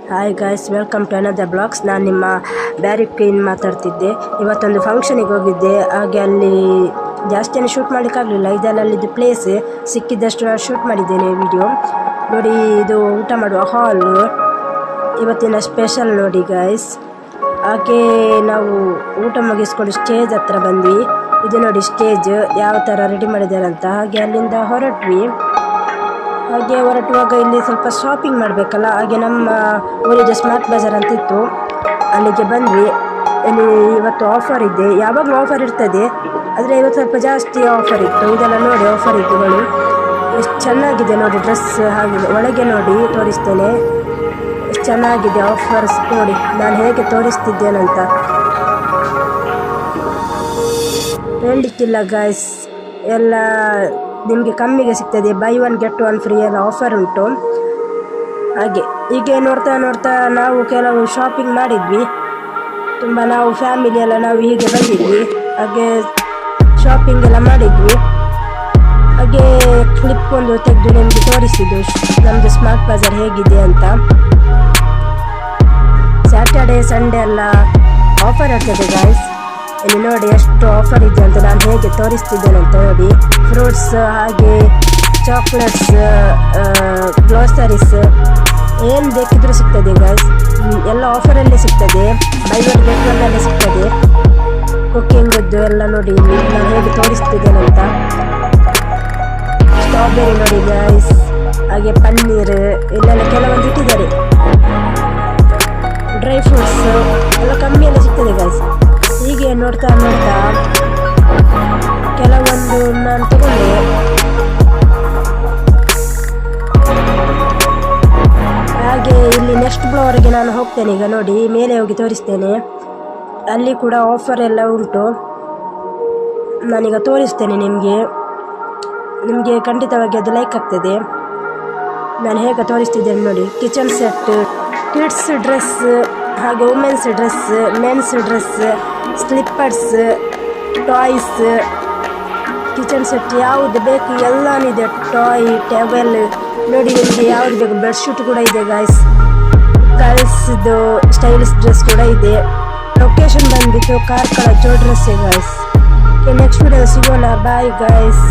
Hi guys, welcome to another blogs. ನಾನು ನಿಮ್ಮ Beary queen ಮಾತಾಡ್ತಿದ್ದೆ. ಇವತ್ತೊಂದು ಫಂಕ್ಷನಿಗೆ ಹೋಗಿದ್ದೆ. ಹಾಗೆ ಅಲ್ಲಿ ಜಾಸ್ತಿಯನ್ನು ಶೂಟ್ ಮಾಡಲಿಕ್ಕಾಗಲಿಲ್ಲ. ಇದೆಲ್ಲ ಅಲ್ಲಿದ್ದು ಪ್ಲೇಸ್ ಸಿಕ್ಕಿದ್ದಷ್ಟು ನಾನು ಶೂಟ್ ಮಾಡಿದ್ದೇನೆ ವಿಡಿಯೋ ನೋಡಿ. ಇದು ಊಟ ಮಾಡುವ ಹಾಲು, ಇವತ್ತಿನ ಸ್ಪೆಷಲ್ ನೋಡಿ ಗಾಯ್ಸ್. ಹಾಗೆ ನಾವು ಊಟ ಮುಗಿಸ್ಕೊಂಡು ಸ್ಟೇಜ್ ಹತ್ರ ಬಂದ್ವಿ. ಇದು ನೋಡಿ ಸ್ಟೇಜ್ ಯಾವ ಥರ ರೆಡಿ ಮಾಡಿದ್ದಾರೆ ಅಂತ. ಹಾಗೆ ಅಲ್ಲಿಂದ ಹೊರಟ್ವಿ. ಹಾಗೆ ಹೊರಟುವಾಗ ಇಲ್ಲಿ ಸ್ವಲ್ಪ ಶಾಪಿಂಗ್ ಮಾಡಬೇಕಲ್ಲ. ಹಾಗೆ ನಮ್ಮ ಊರಿದ್ದು ಸ್ಮಾರ್ಟ್ ಬಜಾರ್ ಅಂತ ಇತ್ತು, ಅಲ್ಲಿಗೆ ಬಂದ್ವಿ. ಇಲ್ಲಿ ಇವತ್ತು ಆಫರ್ ಇದೆ, ಯಾವಾಗಲೂ ಆಫರ್ ಇರ್ತದೆ, ಆದರೆ ಇವತ್ತು ಸ್ವಲ್ಪ ಜಾಸ್ತಿ ಆಫರ್ ಇತ್ತು. ಇದೆಲ್ಲ ನೋಡಿ ಆಫರ್ ಇತ್ತುಗಳು ಎಷ್ಟು ಚೆನ್ನಾಗಿದೆ ನೋಡಿ. ಡ್ರೆಸ್ ಹಾಗೆ ಒಳಗೆ ನೋಡಿ ತೋರಿಸ್ತೇನೆ, ಎಷ್ಟು ಚೆನ್ನಾಗಿದೆ ಆಫರ್ಸ್ ನೋಡಿ. ನಾನು ಹೇಗೆ ತೋರಿಸ್ತಿದ್ದೇನಂತ ಹೇಳಲಿಕ್ಕಿಲ್ಲ ಗಾಯ್ಸ್. ಎಲ್ಲ ನಿಮಗೆ ಕಮ್ಮಿಗೆ ಸಿಗ್ತದೆ. By one get one free ಎಲ್ಲ ಆಫರ್ ಉಂಟು. ಹಾಗೆ ಹೀಗೆ ನೋಡ್ತಾ ನೋಡ್ತಾ ನಾವು ಕೆಲವು ಶಾಪಿಂಗ್ ಮಾಡಿದ್ವಿ ತುಂಬ. ನಾವು ಫ್ಯಾಮಿಲಿ ಎಲ್ಲ ನಾವು ಹೀಗೆ ಬಂದಿದ್ವಿ. ಹಾಗೆ ಶಾಪಿಂಗ್ ಎಲ್ಲ ಮಾಡಿದ್ವಿ. ಹಾಗೆ ಕ್ಲಿಪ್ ಒಂದು ತೆಗೆದು ನಿಮಗೆ ತೋರಿಸಿದ್ದು ನಮ್ಮದು ಸ್ಮಾರ್ಟ್ ಬಜಾರ್ ಹೇಗಿದೆ ಅಂತ. ಸ್ಯಾಟರ್ಡೇ ಸಂಡೇ ಎಲ್ಲ ಆಫರ್ ಇರ್ತದೆ ಗಾಯ್ಸ್. ಇಲ್ಲಿ ನೋಡಿ ಎಷ್ಟು ಆಫರ್ ಇದೆ ಅಂತ ನಾನು ಹೇಗೆ ತೋರಿಸ್ತಿದ್ದೇನೆ ಅಂತ ನೋಡಿ. ಫ್ರೂಟ್ಸ್ ಹಾಗೆ ಚಾಕ್ಲೇಟ್ಸ್, ಗ್ರೋಸರೀಸ್ ಏನು ಬೇಕಿದ್ರೂ ಸಿಗ್ತದೆ ಗಾಯ್ಸ್. ಎಲ್ಲ ಆಫರಲ್ಲೇ ಸಿಗ್ತದೆ. ಬೈ ಒನ್ ಗೆಟ್ ಒನ್ ಅಲ್ಲೇ ಸಿಗ್ತದೆ. ಕುಕ್ಕಿಂಗದ್ದು ಎಲ್ಲ ನೋಡಿ ನಾನು ಹೇಗೆ ತೋರಿಸ್ತಿದ್ದೇನೆ ಅಂತ. ಸ್ಟ್ರಾಬೆರಿ ನೋಡಿ ಗಾಯ್ಸ್, ಹಾಗೆ ಪನ್ನೀರ್ ಇಲ್ಲೆಲ್ಲ ಕೆಲವೊಂದು ಇಟ್ಟಿದ್ದಾರೆ. ಡ್ರೈ ಫ್ರೂಟ್ಸ್ ಎಲ್ಲ ಕಮ್ಮಿಯೆಲ್ಲ ಸಿಗ್ತದೆ ಗಾಯ್ಸ್. ಹೀಗೆ ನೋಡ್ತಾ ನೋಡ್ತಾ ಕೆಲವೊಂದು ನಾನು ತಗೊಂಡೆ. ಹಾಗೆ ಇಲ್ಲಿ ನೆಕ್ಸ್ಟ್ ಫ್ಲೋರಿಗೆ ನಾನು ಹೋಗ್ತೇನೆ ಈಗ ನೋಡಿ. ಮೇಲೆ ಹೋಗಿ ತೋರಿಸ್ತೇನೆ, ಅಲ್ಲಿ ಕೂಡ ಆಫರ್ ಎಲ್ಲ ಉಂಟು. ನಾನೀಗ ತೋರಿಸ್ತೇನೆ ನಿಮಗೆ ಖಂಡಿತವಾಗಿ ಅದು ಲೈಕ್ ಆಗ್ತದೆ. ನಾನು ಹೇಗೆ ತೋರಿಸ್ತಿದ್ದೇನೆ ನೋಡಿ. ಕಿಚನ್ ಸೆಟ್, ಕಿಡ್ಸ್ ಡ್ರೆಸ್, ಹಾಗೆ women's dress, men's dress, slippers, toys, kitchen set ಯಾವುದು ಬೇಕು ಎಲ್ಲನಿದೆ. ಟಾಯ್, ಟೇಬಲ್ ನೋಡಿ ನಿಮಗೆ ಯಾವುದು ಬೇಕು. ಬೆಡ್ಶೀಟ್ ಕೂಡ ಇದೆ ಗಾಯ್ಸ್. ಗರ್ಲ್ಸ್ದು ಸ್ಟೈಲಿಶ್ ಡ್ರೆಸ್ ಕೂಡ ಇದೆ. ಲೊಕೇಶನ್ ಬಂದುಬಿಟ್ಟು ಕಾರ್ಕಳ ಜೋ ಡ್ರೆಸ್ಸೇ ಗಾಯ್ಸ್. ನೆಕ್ಸ್ಟ್ ವಿಡಿಯೋ ಸಿಗೋಣ. Bye guys.